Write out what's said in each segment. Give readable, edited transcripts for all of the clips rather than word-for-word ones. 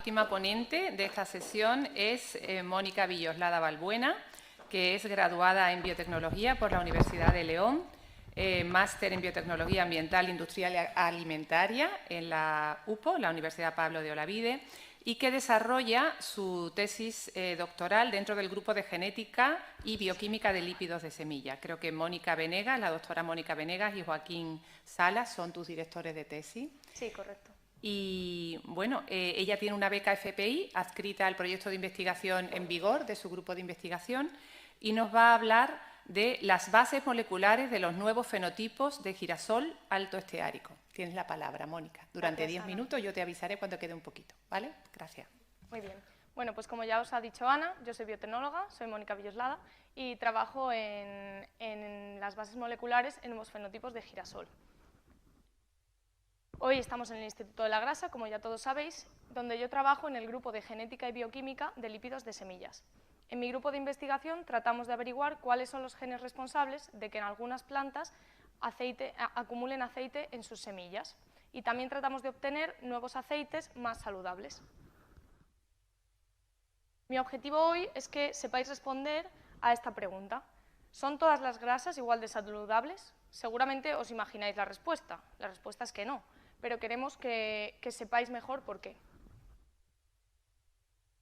última ponente de esta sesión es Mónica Villoslada Balbuena, que es graduada en Biotecnología por la Universidad de León, máster en Biotecnología Ambiental, Industrial y Alimentaria en la UPO, la Universidad Pablo de Olavide, y que desarrolla su tesis doctoral dentro del grupo de Genética y Bioquímica de lípidos de semilla. Creo que Mónica Venegas, la doctora Mónica Venegas y Joaquín Salas son tus directores de tesis. Sí, correcto. Y bueno, ella tiene una beca FPI adscrita al proyecto de investigación En Vigor de su grupo de investigación y nos va a hablar de las bases moleculares de los nuevos fenotipos de girasol alto esteárico. Tienes la palabra, Mónica. Durante 10 minutos yo te avisaré cuando quede un poquito, ¿vale? Gracias. Muy bien. Bueno, pues como ya os ha dicho Ana, yo soy biotecnóloga, soy Mónica Villoslada y trabajo en las bases moleculares en nuevos fenotipos de girasol. Hoy estamos en el Instituto de la Grasa, como ya todos sabéis, donde yo trabajo en el grupo de Genética y Bioquímica de lípidos de semillas. En mi grupo de investigación tratamos de averiguar cuáles son los genes responsables de que en algunas plantas acumulen aceite en sus semillas y también tratamos de obtener nuevos aceites más saludables. Mi objetivo hoy es que sepáis responder a esta pregunta. ¿Son todas las grasas igual de saludables? Seguramente os imagináis la respuesta. La respuesta es que no, pero queremos que sepáis mejor por qué.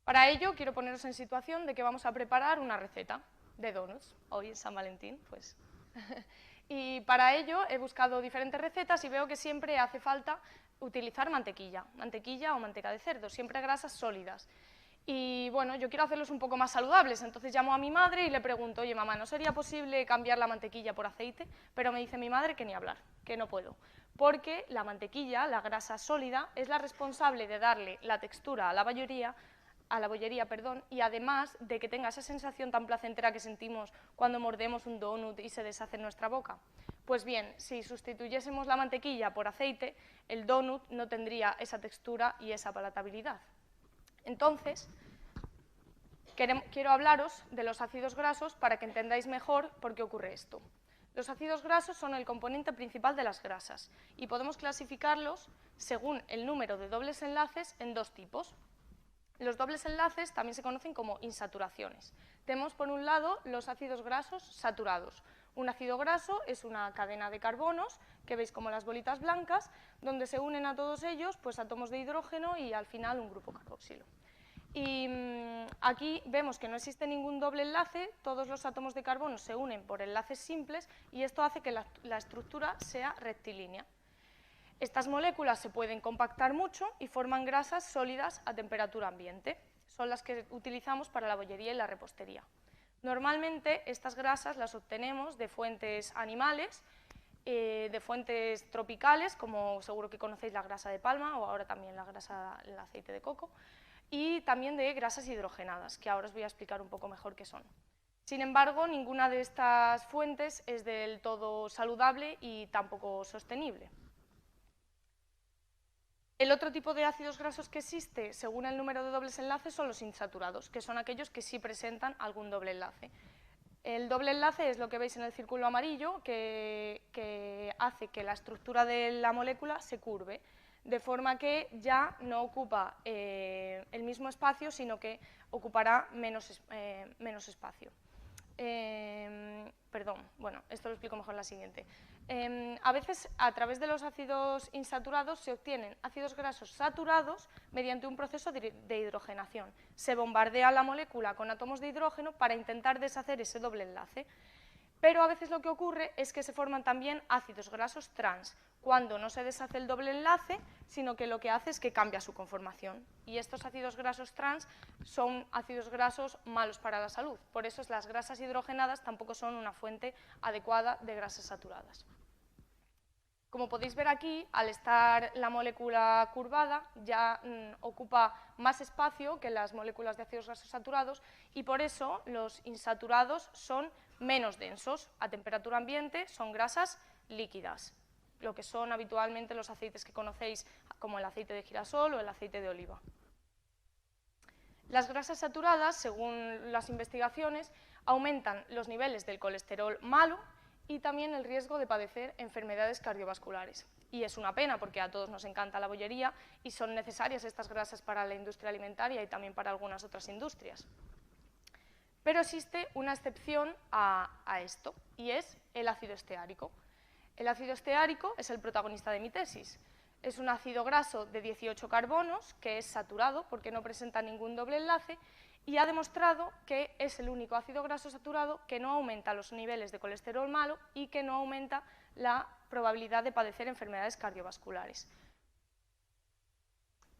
Para ello, quiero poneros en situación de que vamos a preparar una receta de donuts. Hoy es San Valentín, pues. Y para ello he buscado diferentes recetas y veo que siempre hace falta utilizar mantequilla o manteca de cerdo, siempre grasas sólidas. Y bueno, yo quiero hacerlos un poco más saludables, entonces llamo a mi madre y le pregunto, oye mamá, ¿no sería posible cambiar la mantequilla por aceite? Pero me dice mi madre que ni hablar, que no puedo, porque la mantequilla, la grasa sólida, es la responsable de darle la textura a la bollería, y además de que tenga esa sensación tan placentera que sentimos cuando mordemos un donut y se deshace en nuestra boca. Pues bien, si sustituyésemos la mantequilla por aceite, el donut no tendría esa textura y esa palatabilidad. Entonces, quiero hablaros de los ácidos grasos para que entendáis mejor por qué ocurre esto. Los ácidos grasos son el componente principal de las grasas y podemos clasificarlos según el número de dobles enlaces en dos tipos. Los dobles enlaces también se conocen como insaturaciones. Tenemos por un lado los ácidos grasos saturados. Un ácido graso es una cadena de carbonos, que veis como las bolitas blancas, donde se unen a todos ellos pues, átomos de hidrógeno y al final un grupo carboxilo. Y aquí vemos que no existe ningún doble enlace, todos los átomos de carbono se unen por enlaces simples y esto hace que la estructura sea rectilínea. Estas moléculas se pueden compactar mucho y forman grasas sólidas a temperatura ambiente. Son las que utilizamos para la bollería y la repostería. Normalmente estas grasas las obtenemos de fuentes animales, de fuentes tropicales, como seguro que conocéis la grasa de palma o ahora también el aceite de coco, y también de grasas hidrogenadas, que ahora os voy a explicar un poco mejor qué son. Sin embargo, ninguna de estas fuentes es del todo saludable y tampoco sostenible. El otro tipo de ácidos grasos que existe, según el número de dobles enlaces, son los insaturados, que son aquellos que sí presentan algún doble enlace. El doble enlace es lo que veis en el círculo amarillo, que hace que la estructura de la molécula se curve, de forma que ya no ocupa el mismo espacio, sino que ocupará menos espacio. Bueno, esto lo explico mejor en la siguiente. A veces, a través de los ácidos insaturados, se obtienen ácidos grasos saturados mediante un proceso de hidrogenación. Se bombardea la molécula con átomos de hidrógeno para intentar deshacer ese doble enlace. Pero a veces lo que ocurre es que se forman también ácidos grasos trans, cuando no se deshace el doble enlace, sino que lo que hace es que cambia su conformación. Y estos ácidos grasos trans son ácidos grasos malos para la salud. Por eso las grasas hidrogenadas tampoco son una fuente adecuada de grasas saturadas. Como podéis ver aquí, al estar la molécula curvada, ya ocupa más espacio que las moléculas de ácidos grasos saturados y por eso los insaturados son menos densos. A temperatura ambiente son grasas líquidas, lo que son habitualmente los aceites que conocéis como el aceite de girasol o el aceite de oliva. Las grasas saturadas, según las investigaciones, aumentan los niveles del colesterol malo y también el riesgo de padecer enfermedades cardiovasculares. Y es una pena porque a todos nos encanta la bollería y son necesarias estas grasas para la industria alimentaria y también para algunas otras industrias. Pero existe una excepción a esto, y es el ácido esteárico. El ácido esteárico es el protagonista de mi tesis. Es un ácido graso de 18 carbonos que es saturado porque no presenta ningún doble enlace y ha demostrado que es el único ácido graso saturado que no aumenta los niveles de colesterol malo y que no aumenta la probabilidad de padecer enfermedades cardiovasculares.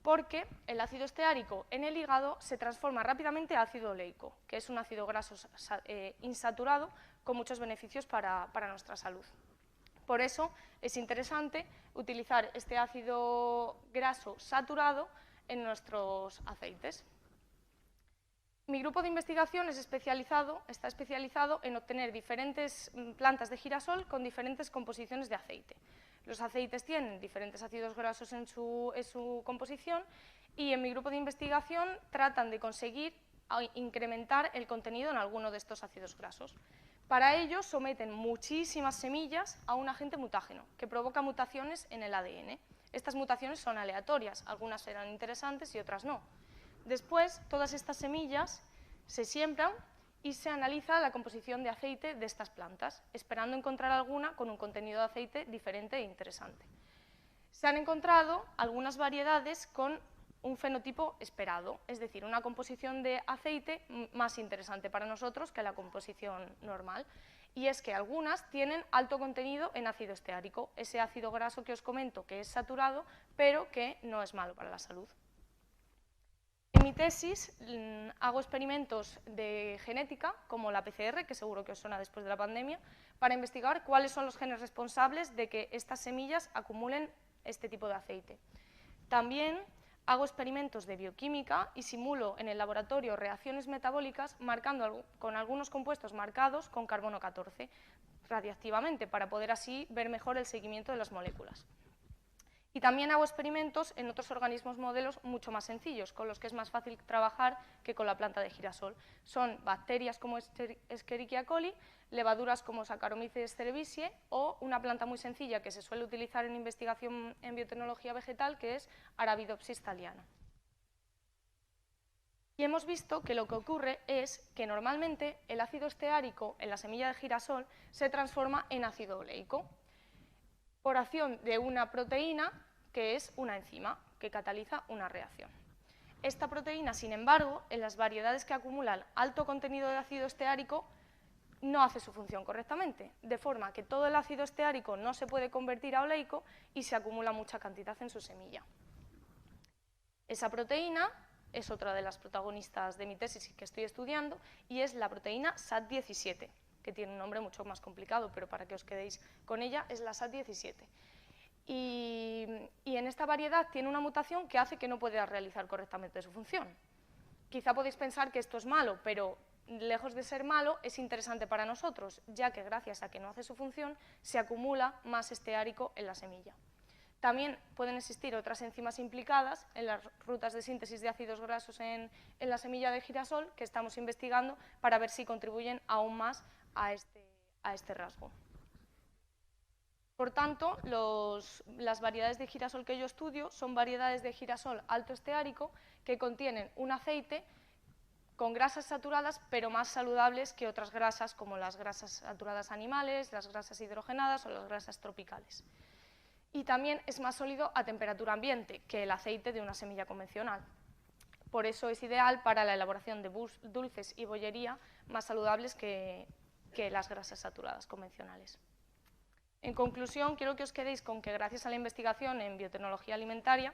Porque el ácido esteárico en el hígado se transforma rápidamente a ácido oleico, que es un ácido graso insaturado con muchos beneficios para nuestra salud. Por eso es interesante utilizar este ácido graso saturado en nuestros aceites. Mi grupo de investigación está especializado en obtener diferentes plantas de girasol con diferentes composiciones de aceite. Los aceites tienen diferentes ácidos grasos en su composición y en mi grupo de investigación tratan de conseguir incrementar el contenido en alguno de estos ácidos grasos. Para ello someten muchísimas semillas a un agente mutágeno que provoca mutaciones en el ADN. Estas mutaciones son aleatorias, algunas serán interesantes y otras no. Después, todas estas semillas se siembran y se analiza la composición de aceite de estas plantas, esperando encontrar alguna con un contenido de aceite diferente e interesante. Se han encontrado algunas variedades con un fenotipo esperado, es decir, una composición de aceite más interesante para nosotros que la composición normal. Y es que algunas tienen alto contenido en ácido esteárico, ese ácido graso que os comento que es saturado, pero que no es malo para la salud. En mi tesis hago experimentos de genética, como la PCR, que seguro que os suena después de la pandemia, para investigar cuáles son los genes responsables de que estas semillas acumulen este tipo de aceite. También hago experimentos de bioquímica y simulo en el laboratorio reacciones metabólicas con algunos compuestos marcados con carbono 14 radiactivamente, para poder así ver mejor el seguimiento de las moléculas. Y también hago experimentos en otros organismos modelos mucho más sencillos, con los que es más fácil trabajar que con la planta de girasol. Son bacterias como Escherichia coli, levaduras como Saccharomyces cerevisiae o una planta muy sencilla que se suele utilizar en investigación en biotecnología vegetal, que es Arabidopsis thaliana. Y hemos visto que lo que ocurre es que normalmente el ácido esteárico en la semilla de girasol se transforma en ácido oleico por acción de una proteína que es una enzima que cataliza una reacción. Esta proteína, sin embargo, en las variedades que acumulan alto contenido de ácido esteárico no hace su función correctamente, de forma que todo el ácido esteárico no se puede convertir a oleico y se acumula mucha cantidad en su semilla. Esa proteína es otra de las protagonistas de mi tesis que estoy estudiando y es la proteína SAT17, que tiene un nombre mucho más complicado, pero para que os quedéis con ella, es la SAT17. Y en esta variedad tiene una mutación que hace que no pueda realizar correctamente su función. Quizá podéis pensar que esto es malo, pero lejos de ser malo, es interesante para nosotros, ya que gracias a que no hace su función, se acumula más esteárico en la semilla. También pueden existir otras enzimas implicadas en las rutas de síntesis de ácidos grasos en la semilla de girasol que estamos investigando para ver si contribuyen aún más a este rasgo. Por tanto, las variedades de girasol que yo estudio son variedades de girasol alto esteárico que contienen un aceite con grasas saturadas, pero más saludables que otras grasas, como las grasas saturadas animales, las grasas hidrogenadas o las grasas tropicales. Y también es más sólido a temperatura ambiente que el aceite de una semilla convencional. Por eso es ideal para la elaboración de dulces y bollería más saludables que las grasas saturadas convencionales. En conclusión, quiero que os quedéis con que gracias a la investigación en biotecnología alimentaria,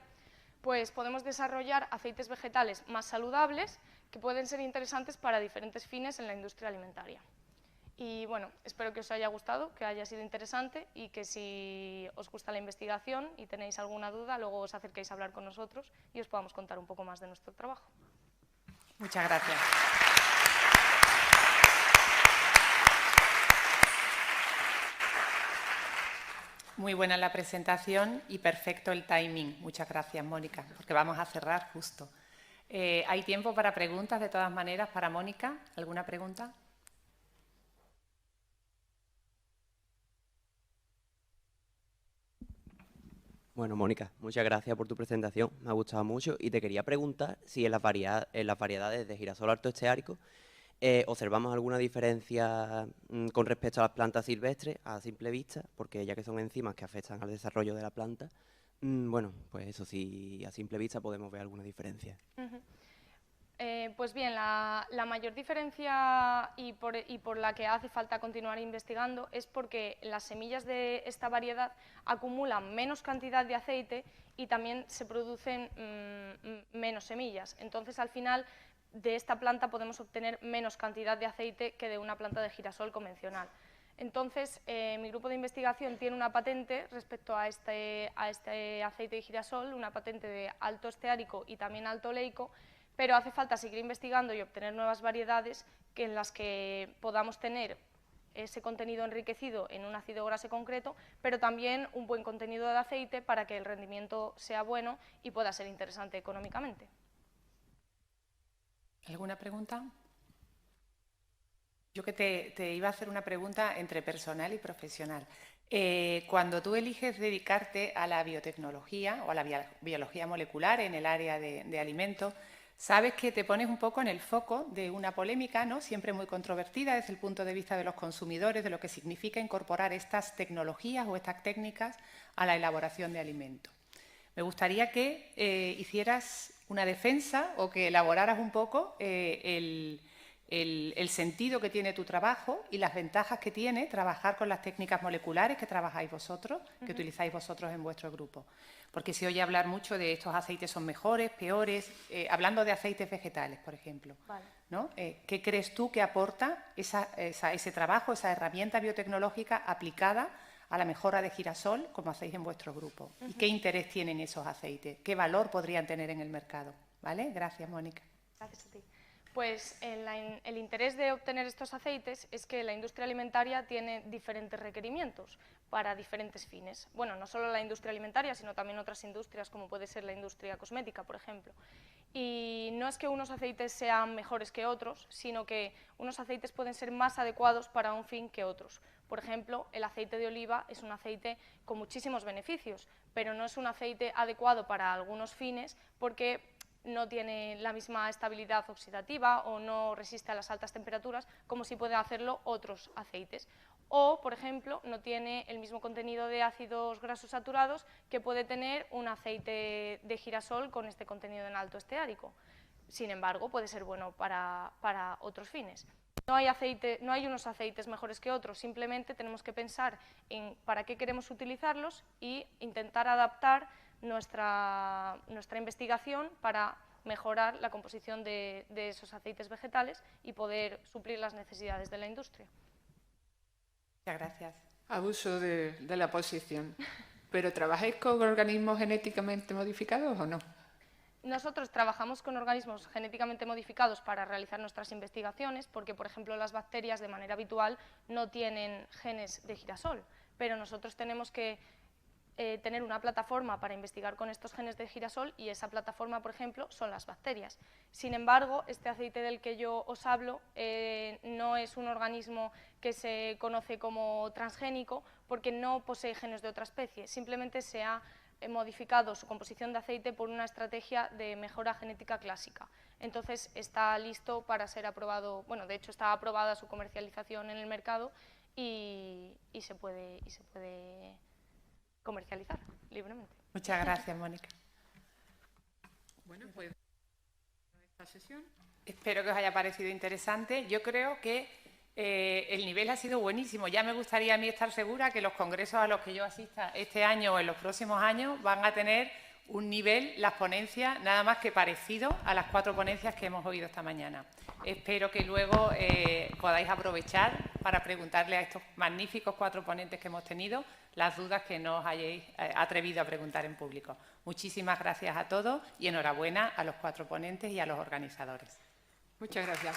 pues podemos desarrollar aceites vegetales más saludables que pueden ser interesantes para diferentes fines en la industria alimentaria. Y bueno, espero que os haya gustado, que haya sido interesante y que si os gusta la investigación y tenéis alguna duda, luego os acerquéis a hablar con nosotros y os podamos contar un poco más de nuestro trabajo. Muchas gracias. Muy buena la presentación y perfecto el timing. Muchas gracias, Mónica, porque vamos a cerrar justo. ¿Hay tiempo para preguntas, de todas maneras, para Mónica? ¿Alguna pregunta? Bueno, Mónica, muchas gracias por tu presentación, me ha gustado mucho y te quería preguntar si en las variedades de girasol alto esteárico observamos alguna diferencia con respecto a las plantas silvestres a simple vista, porque ya que son enzimas que afectan al desarrollo de la planta, bueno, pues eso sí, a simple vista podemos ver alguna diferencia. Pues bien, la mayor diferencia y por la que hace falta continuar investigando es porque las semillas de esta variedad acumulan menos cantidad de aceite y también se producen menos semillas. Entonces, al final, de esta planta podemos obtener menos cantidad de aceite que de una planta de girasol convencional. Entonces, mi grupo de investigación tiene una patente respecto a este aceite de girasol, una patente de alto esteárico y también alto oleico, pero hace falta seguir investigando y obtener nuevas variedades en las que podamos tener ese contenido enriquecido en un ácido graso concreto, pero también un buen contenido de aceite para que el rendimiento sea bueno y pueda ser interesante económicamente. ¿Alguna pregunta? Yo que te iba a hacer una pregunta entre personal y profesional. Cuando tú eliges dedicarte a la biotecnología o a la biología molecular en el área de alimentos, sabes que te pones un poco en el foco de una polémica, ¿no?, siempre muy controvertida desde el punto de vista de los consumidores, de lo que significa incorporar estas tecnologías o estas técnicas a la elaboración de alimentos. Me gustaría que hicieras una defensa o que elaboraras un poco el sentido que tiene tu trabajo y las ventajas que tiene trabajar con las técnicas moleculares que trabajáis vosotros, que utilizáis vosotros en vuestro grupo. Porque se oye hablar mucho de estos aceites son mejores, peores, hablando de aceites vegetales, por ejemplo. Vale. ¿No? ¿Qué crees tú que aporta ese trabajo, esa herramienta biotecnológica aplicada a la mejora de girasol, como hacéis en vuestro grupo? ¿Y qué interés tienen esos aceites? ¿Qué valor podrían tener en el mercado? ¿Vale? Gracias, Mónica. Gracias a ti. Pues el interés de obtener estos aceites es que la industria alimentaria tiene diferentes requerimientos para diferentes fines. Bueno, no solo la industria alimentaria, sino también otras industrias, como puede ser la industria cosmética, por ejemplo. Y no es que unos aceites sean mejores que otros, sino que unos aceites pueden ser más adecuados para un fin que otros. Por ejemplo, el aceite de oliva es un aceite con muchísimos beneficios, pero no es un aceite adecuado para algunos fines porque no tiene la misma estabilidad oxidativa o no resiste a las altas temperaturas como si pueden hacerlo otros aceites. O, por ejemplo, no tiene el mismo contenido de ácidos grasos saturados que puede tener un aceite de girasol con este contenido en alto esteárico. Sin embargo, puede ser bueno para otros fines. No hay unos aceites mejores que otros, simplemente tenemos que pensar en para qué queremos utilizarlos y intentar adaptar nuestra investigación para mejorar la composición de esos aceites vegetales y poder suplir las necesidades de la industria. Muchas gracias. Abuso de la posición. ¿Pero trabajáis con organismos genéticamente modificados o no? Nosotros trabajamos con organismos genéticamente modificados para realizar nuestras investigaciones porque, por ejemplo, las bacterias de manera habitual no tienen genes de girasol, pero nosotros tenemos que tener una plataforma para investigar con estos genes de girasol y esa plataforma, por ejemplo, son las bacterias. Sin embargo, este aceite del que yo os hablo no es un organismo que se conoce como transgénico porque no posee genes de otra especie, simplemente se ha modificado su composición de aceite por una estrategia de mejora genética clásica. Entonces está listo para ser aprobado, bueno, de hecho está aprobada su comercialización en el mercado y se puede comercializar libremente. Muchas gracias, Mónica. Bueno, pues esta sesión. Espero que os haya parecido interesante. Yo creo que el nivel ha sido buenísimo. Ya me gustaría a mí estar segura que los congresos a los que yo asista este año o en los próximos años van a tener un nivel, las ponencias, nada más que parecido a las 4 ponencias que hemos oído esta mañana. Espero que luego podáis aprovechar para preguntarle a estos magníficos 4 ponentes que hemos tenido las dudas que no os hayáis atrevido a preguntar en público. Muchísimas gracias a todos y enhorabuena a los 4 ponentes y a los organizadores. Muchas gracias.